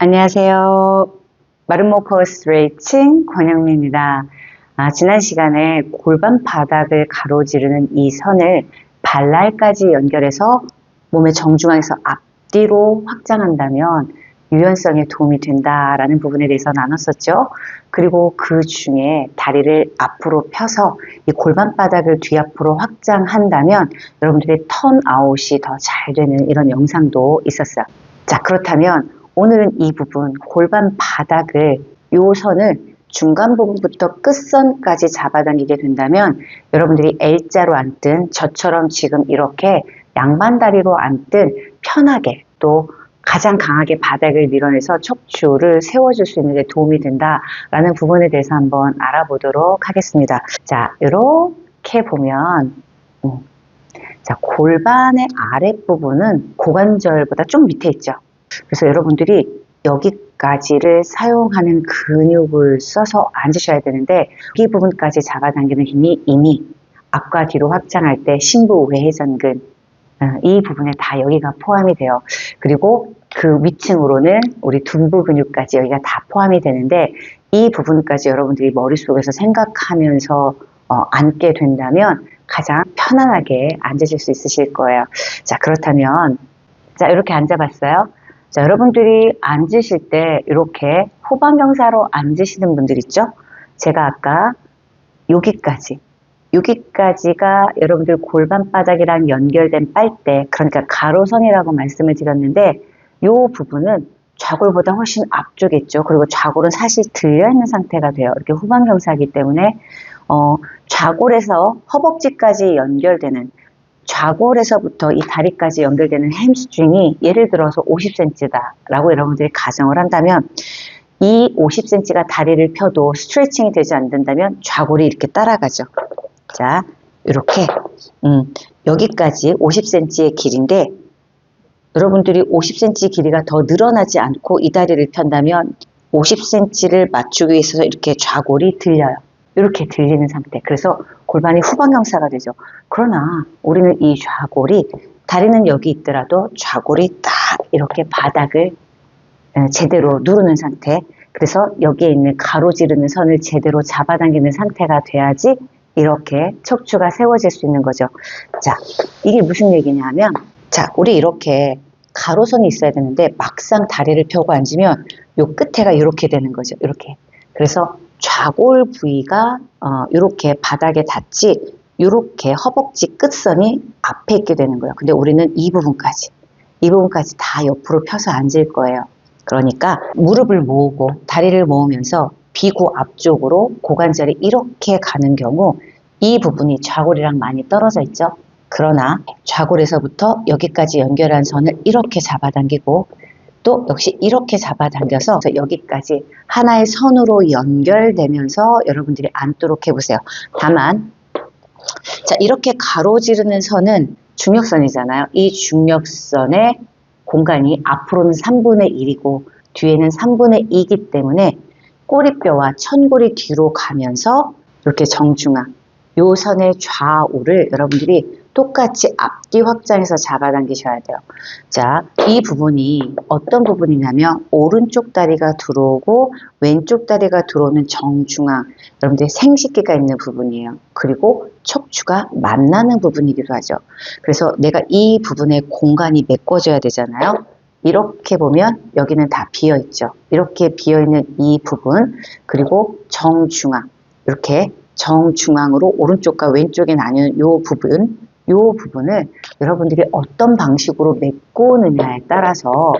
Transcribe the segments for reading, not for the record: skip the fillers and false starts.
안녕하세요. 마름모커 스트레칭 권영미입니다. 지난 시간에 골반 바닥을 가로지르는 이 선을 발날까지 연결해서 몸의 정중앙에서 앞뒤로 확장한다면 유연성에 도움이 된다라는 부분에 대해서 나눴었죠. 그리고 그 중에 다리를 앞으로 펴서 이 골반 바닥을 뒤앞으로 확장한다면 여러분들의 턴아웃이 더 잘 되는 이런 영상도 있었어요. 자, 그렇다면 오늘은 이 부분 골반 바닥을 요 선을 중간 부분부터 끝선까지 잡아당기게 된다면 여러분들이 L자로 앉든 저처럼 지금 이렇게 양반 다리로 앉든 편하게 또 가장 강하게 바닥을 밀어내서 척추를 세워줄 수 있는 데 도움이 된다라는 부분에 대해서 한번 알아보도록 하겠습니다. 자, 이렇게 보면 자, 골반의 아랫부분은 고관절보다 좀 밑에 있죠. 그래서 여러분들이 여기까지를 사용하는 근육을 써서 앉으셔야 되는데 여기 부분까지 잡아당기는 힘이 이미 앞과 뒤로 확장할 때 심부외회전근 이 부분에 다 여기가 포함이 돼요. 그리고 그 위층으로는 우리 둔부 근육까지 여기가 다 포함이 되는데 이 부분까지 여러분들이 머릿속에서 생각하면서 앉게 된다면 가장 편안하게 앉으실 수 있으실 거예요. 자, 그렇다면 자, 이렇게 앉아봤어요. 자, 여러분들이 앉으실 때 이렇게 후방경사로 앉으시는 분들 있죠? 제가 아까 여기까지가 여러분들 골반 바닥이랑 연결된 빨대, 그러니까 가로선이라고 말씀을 드렸는데 이 부분은 좌골보다 훨씬 앞쪽에 있죠. 그리고 좌골은 사실 들려있는 상태가 돼요. 이렇게 후방경사이기 때문에 좌골에서 허벅지까지 연결되는 좌골에서부터 이 다리까지 연결되는 햄스트링이 예를 들어서 50cm다라고 여러분들이 가정을 한다면 이 50cm가 다리를 펴도 스트레칭이 되지 않는다면 좌골이 이렇게 따라가죠. 자, 이렇게 여기까지 50cm의 길인데 여러분들이 50cm 길이가 더 늘어나지 않고 이 다리를 편다면 50cm를 맞추기 위해서 이렇게 좌골이 들려요. 이렇게 들리는 상태. 그래서 골반이 후방경사가 되죠. 그러나 우리는 이 좌골이 다리는 여기 있더라도 좌골이 딱 이렇게 바닥을 제대로 누르는 상태. 그래서 여기에 있는 가로지르는 선을 제대로 잡아당기는 상태가 돼야지 이렇게 척추가 세워질 수 있는 거죠. 자, 이게 무슨 얘기냐면 자, 우리 이렇게 가로선이 있어야 되는데 막상 다리를 펴고 앉으면 요 끝에가 이렇게 되는 거죠. 이렇게. 그래서 좌골 부위가 이렇게 바닥에 닿지 이렇게 허벅지 끝선이 앞에 있게 되는 거예요. 근데 우리는 이 부분까지 다 옆으로 펴서 앉을 거예요. 그러니까 무릎을 모으고 다리를 모으면서 비고 앞쪽으로 고관절이 이렇게 가는 경우 이 부분이 좌골이랑 많이 떨어져 있죠. 그러나 좌골에서부터 여기까지 연결한 선을 이렇게 잡아당기고 또 역시 이렇게 잡아당겨서 여기까지 하나의 선으로 연결되면서 여러분들이 앉도록 해보세요. 다만 자, 이렇게 가로지르는 선은 중력선이잖아요. 이 중력선의 공간이 앞으로는 3분의 1이고 뒤에는 3분의 2이기 때문에 꼬리뼈와 천골이 뒤로 가면서 이렇게 정중앙 요 선의 좌우를 여러분들이 똑같이 앞뒤 확장해서 잡아당기셔야 돼요. 자, 이 부분이 어떤 부분이냐면 오른쪽 다리가 들어오고 왼쪽 다리가 들어오는 정중앙 여러분들이 생식기가 있는 부분이에요. 그리고 척추가 만나는 부분이기도 하죠. 그래서 내가 이 부분에 공간이 메꿔져야 되잖아요. 이렇게 보면 여기는 다 비어있죠. 이렇게 비어있는 이 부분 그리고 정중앙 이렇게 정중앙으로 오른쪽과 왼쪽에 나뉘는 요 부분을 여러분들이 어떤 방식으로 메꾸느냐에 따라서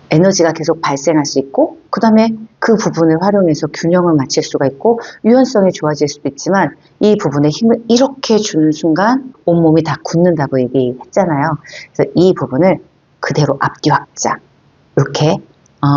에너지가 계속 발생할 수 있고 그 다음에 그 부분을 활용해서 균형을 맞출 수가 있고 유연성이 좋아질 수도 있지만 이 부분에 힘을 이렇게 주는 순간 온몸이 다 굳는다고 얘기했잖아요. 그래서 이 부분을 그대로 앞뒤 확장 이렇게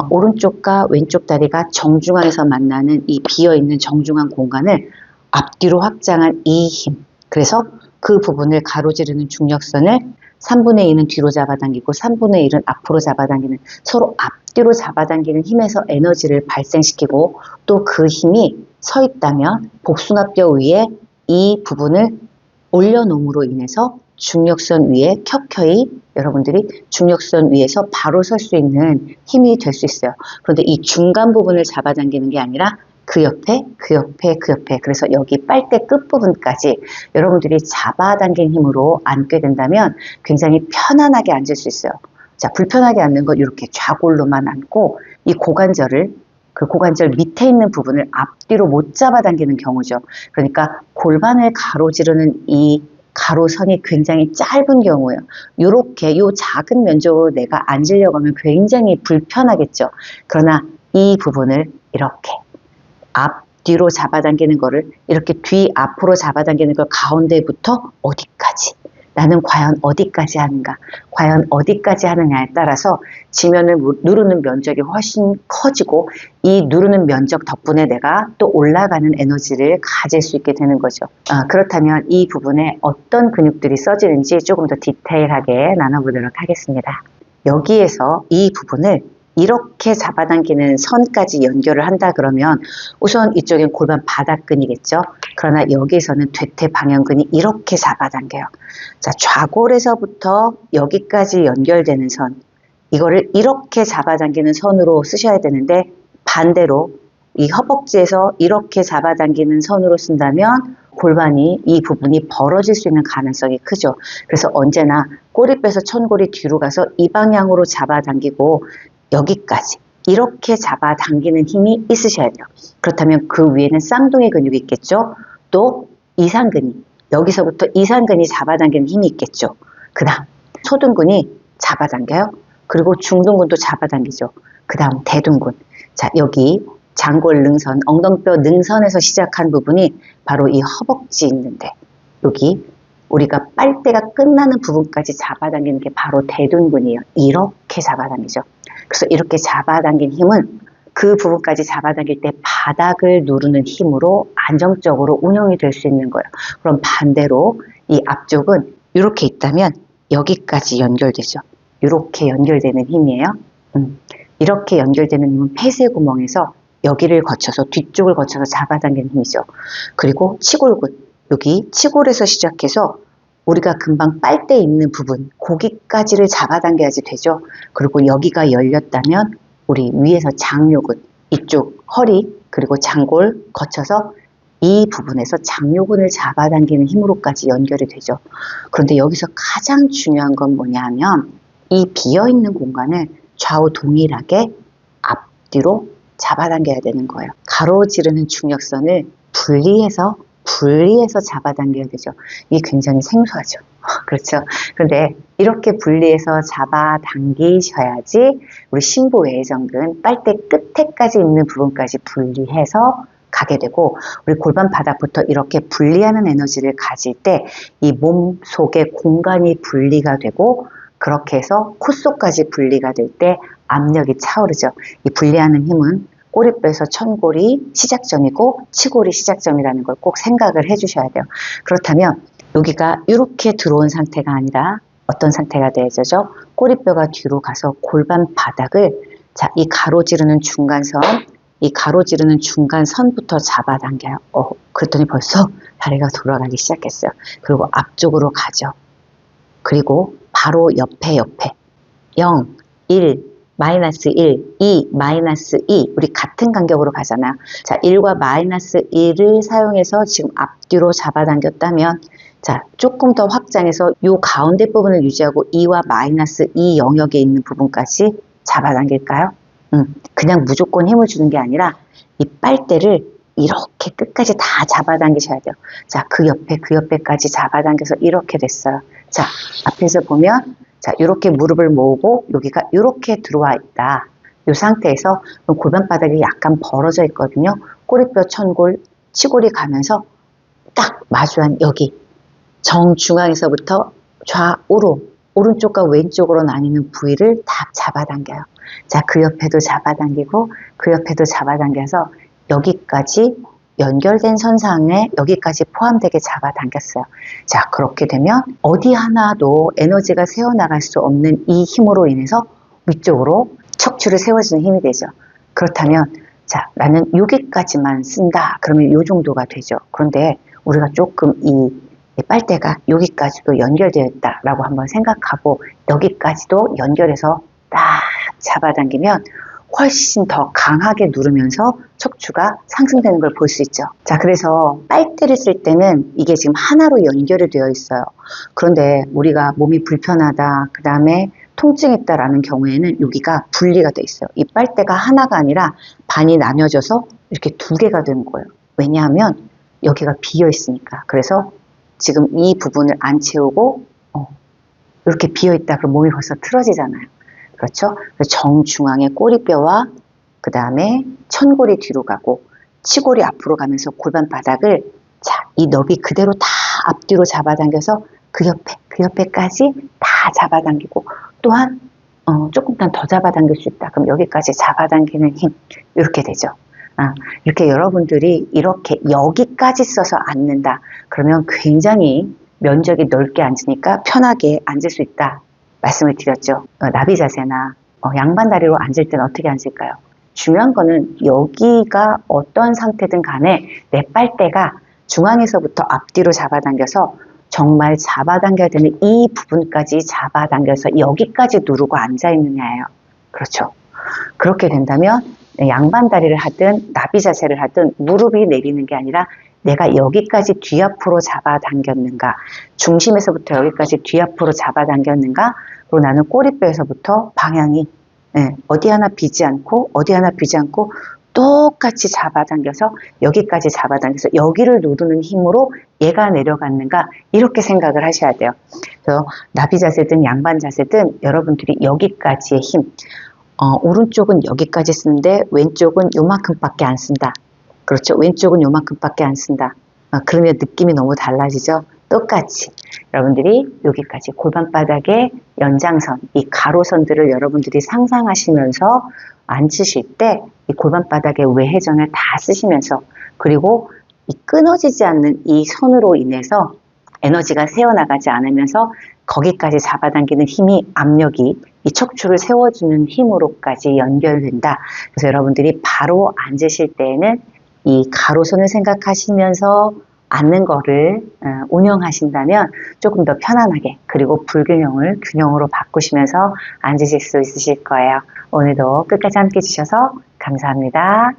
오른쪽과 왼쪽 다리가 정중앙에서 만나는 이 비어있는 정중앙 공간을 앞뒤로 확장한 이 힘 그래서 그 부분을 가로지르는 중력선을 3분의 2는 뒤로 잡아당기고 3분의 1은 앞으로 잡아당기는 서로 앞뒤로 잡아당기는 힘에서 에너지를 발생시키고 또 그 힘이 서 있다면 복숭아뼈 위에 이 부분을 올려놓음으로 인해서 중력선 위에 켜켜이 여러분들이 중력선 위에서 바로 설 수 있는 힘이 될 수 있어요. 그런데 이 중간 부분을 잡아당기는 게 아니라 그 옆에, 그 옆에, 그 옆에, 그래서 여기 빨대 끝부분까지 여러분들이 잡아당긴 힘으로 앉게 된다면 굉장히 편안하게 앉을 수 있어요. 자, 불편하게 앉는 건 이렇게 좌골로만 앉고 이 고관절을 그 고관절 밑에 있는 부분을 앞뒤로 못 잡아당기는 경우죠. 그러니까 골반을 가로지르는 이 가로선이 굉장히 짧은 경우예요. 이렇게 요 작은 면적으로 내가 앉으려고 하면 굉장히 불편하겠죠. 그러나 이 부분을 이렇게 앞뒤로 잡아당기는 거를 이렇게 뒤 앞으로 잡아당기는 걸 가운데부터 어디까지 나는 과연 어디까지 하는가 과연 어디까지 하느냐에 따라서 지면을 누르는 면적이 훨씬 커지고 이 누르는 면적 덕분에 내가 또 올라가는 에너지를 가질 수 있게 되는 거죠. 그렇다면 이 부분에 어떤 근육들이 써지는지 조금 더 디테일하게 나눠보도록 하겠습니다. 여기에서 이 부분을 이렇게 잡아당기는 선까지 연결을 한다 그러면 우선 이쪽엔 골반 바닥근이겠죠. 그러나 여기에서는 퇴퇴 방향근이 이렇게 잡아당겨요. 자, 좌골에서부터 여기까지 연결되는 선, 이거를 이렇게 잡아당기는 선으로 쓰셔야 되는데 반대로 이 허벅지에서 이렇게 잡아당기는 선으로 쓴다면 골반이 이 부분이 벌어질 수 있는 가능성이 크죠. 그래서 언제나 꼬리뼈에서 천골이 뒤로 가서 이 방향으로 잡아당기고 여기까지 이렇게 잡아당기는 힘이 있으셔야 돼요. 그렇다면 그 위에는 쌍둥이 근육이 있겠죠. 또 이상근이 여기서부터 이상근이 잡아당기는 힘이 있겠죠. 그 다음 소둔근이 잡아당겨요. 그리고 중둔근도 잡아당기죠. 그 다음 대둔근. 자, 여기 장골 능선, 엉덩뼈 능선에서 시작한 부분이 바로 이 허벅지 있는데 여기 우리가 빨대가 끝나는 부분까지 잡아당기는 게 바로 대둔근이에요. 이렇게 잡아당기죠. 그래서 이렇게 잡아당긴 힘은 그 부분까지 잡아당길 때 바닥을 누르는 힘으로 안정적으로 운영이 될 수 있는 거예요. 그럼 반대로 이 앞쪽은 이렇게 있다면 여기까지 연결되죠. 이렇게 연결되는 힘이에요. 이렇게 연결되는 힘은 폐쇄구멍에서 여기를 거쳐서 뒤쪽을 거쳐서 잡아당기는 힘이죠. 그리고 치골근, 여기 치골에서 시작해서 우리가 금방 빨대 있는 부분, 거기까지를 잡아당겨야지 되죠. 그리고 여기가 열렸다면 우리 위에서 장요근, 이쪽 허리 그리고 장골 거쳐서 이 부분에서 장요근을 잡아당기는 힘으로까지 연결이 되죠. 그런데 여기서 가장 중요한 건 뭐냐 하면 이 비어있는 공간을 좌우 동일하게 앞뒤로 잡아당겨야 되는 거예요. 가로지르는 중력선을 분리해서 잡아당겨야 되죠. 이게 굉장히 생소하죠. 그렇죠. 그런데 이렇게 분리해서 잡아당기셔야지 우리 심부외전근 빨대 끝에까지 있는 부분까지 분리해서 가게 되고 우리 골반 바닥부터 이렇게 분리하는 에너지를 가질 때 이 몸 속의 공간이 분리가 되고 그렇게 해서 코 속까지 분리가 될 때 압력이 차오르죠. 이 분리하는 힘은 꼬리뼈에서 천골이 시작점이고 치골이 시작점이라는 걸 꼭 생각을 해주셔야 돼요. 그렇다면 여기가 이렇게 들어온 상태가 아니라 어떤 상태가 되어져? 꼬리뼈가 뒤로 가서 골반 바닥을 자, 이 가로지르는 중간선, 이 가로지르는 중간선부터 잡아당겨요. 그랬더니 벌써 다리가 돌아가기 시작했어요. 그리고 앞쪽으로 가죠. 그리고 바로 옆에 0, 1, 마이너스 1, 2, 마이너스 2 우리 같은 간격으로 가잖아요. 자, 1과 마이너스 1을 사용해서 지금 앞뒤로 잡아당겼다면 자, 조금 더 확장해서 이 가운데 부분을 유지하고 2와 마이너스 2 영역에 있는 부분까지 잡아당길까요? 그냥 무조건 힘을 주는 게 아니라 이 빨대를 이렇게 끝까지 다 잡아당기셔야 돼요. 자, 그 옆에까지 잡아당겨서 이렇게 됐어요. 자, 앞에서 보면 자, 이렇게 무릎을 모으고 여기가 이렇게 들어와 있다. 이 상태에서 골반 바닥이 약간 벌어져 있거든요. 꼬리뼈, 천골, 치골이 가면서 딱 마주한 여기 정중앙에서부터 좌우로 오른쪽과 왼쪽으로 나뉘는 부위를 다 잡아당겨요. 자, 그 옆에도 잡아당기고 그 옆에도 잡아당겨서 여기까지 연결된 선상에 여기까지 포함되게 잡아당겼어요. 자, 그렇게 되면 어디 하나도 에너지가 새어나갈 수 없는 이 힘으로 인해서 위쪽으로 척추를 세워주는 힘이 되죠. 그렇다면 자, 나는 여기까지만 쓴다. 그러면 이 정도가 되죠. 그런데 우리가 조금 이 빨대가 여기까지도 연결되어 있다라고 한번 생각하고 여기까지도 연결해서 딱 잡아당기면 훨씬 더 강하게 누르면서 척추가 상승되는 걸 볼 수 있죠. 자, 그래서 빨대를 쓸 때는 이게 지금 하나로 연결이 되어 있어요. 그런데 우리가 몸이 불편하다, 그 다음에 통증이 있다라는 경우에는 여기가 분리가 돼 있어요. 이 빨대가 하나가 아니라 반이 나뉘어져서 이렇게 두 개가 되는 거예요. 왜냐하면 여기가 비어 있으니까. 그래서 지금 이 부분을 안 채우고 이렇게 비어 있다 그럼 몸이 벌써 틀어지잖아요. 그렇죠? 정중앙의 꼬리뼈와 그 다음에 천골이 뒤로 가고 치골이 앞으로 가면서 골반 바닥을 이 너비 그대로 다 앞뒤로 잡아당겨서 그 옆에까지 다 잡아당기고 또한 조금만 더 잡아당길 수 있다. 그럼 여기까지 잡아당기는 힘 이렇게 되죠. 이렇게 여러분들이 이렇게 여기까지 써서 앉는다. 그러면 굉장히 면적이 넓게 앉으니까 편하게 앉을 수 있다. 말씀을 드렸죠. 나비 자세나 양반 다리로 앉을 때는 어떻게 앉을까요? 중요한 거는 여기가 어떤 상태든 간에 내 빨대가 중앙에서부터 앞뒤로 잡아당겨서 정말 잡아당겨야 되는 이 부분까지 잡아당겨서 여기까지 누르고 앉아있느냐예요. 그렇죠. 그렇게 된다면 양반 다리를 하든 나비 자세를 하든 무릎이 내리는 게 아니라 내가 여기까지 뒤앞으로 잡아당겼는가, 중심에서부터 여기까지 뒤앞으로 잡아당겼는가, 그리고 나는 꼬리뼈에서부터 방향이 어디 하나 비지 않고 어디 하나 비지 않고 똑같이 잡아당겨서 여기까지 잡아당겨서 여기를 누르는 힘으로 얘가 내려갔는가 이렇게 생각을 하셔야 돼요. 그래서 나비 자세든 양반 자세든 여러분들이 여기까지의 힘, 오른쪽은 여기까지 쓰는데 왼쪽은 요만큼밖에 안 쓴다. 그렇죠. 왼쪽은 요만큼밖에 안 쓴다. 그러면 느낌이 너무 달라지죠. 똑같이 여러분들이 여기까지 골반바닥의 연장선, 이 가로선들을 여러분들이 상상하시면서 앉으실 때 이 골반바닥의 외회전을 다 쓰시면서 그리고 이 끊어지지 않는 이 선으로 인해서 에너지가 새어나가지 않으면서 거기까지 잡아당기는 힘이 압력이 이 척추를 세워주는 힘으로까지 연결된다. 그래서 여러분들이 바로 앉으실 때에는 이 가로선을 생각하시면서 앉는 거를 운영하신다면 조금 더 편안하게 그리고 불균형을 균형으로 바꾸시면서 앉으실 수 있으실 거예요. 오늘도 끝까지 함께 해주셔서 감사합니다.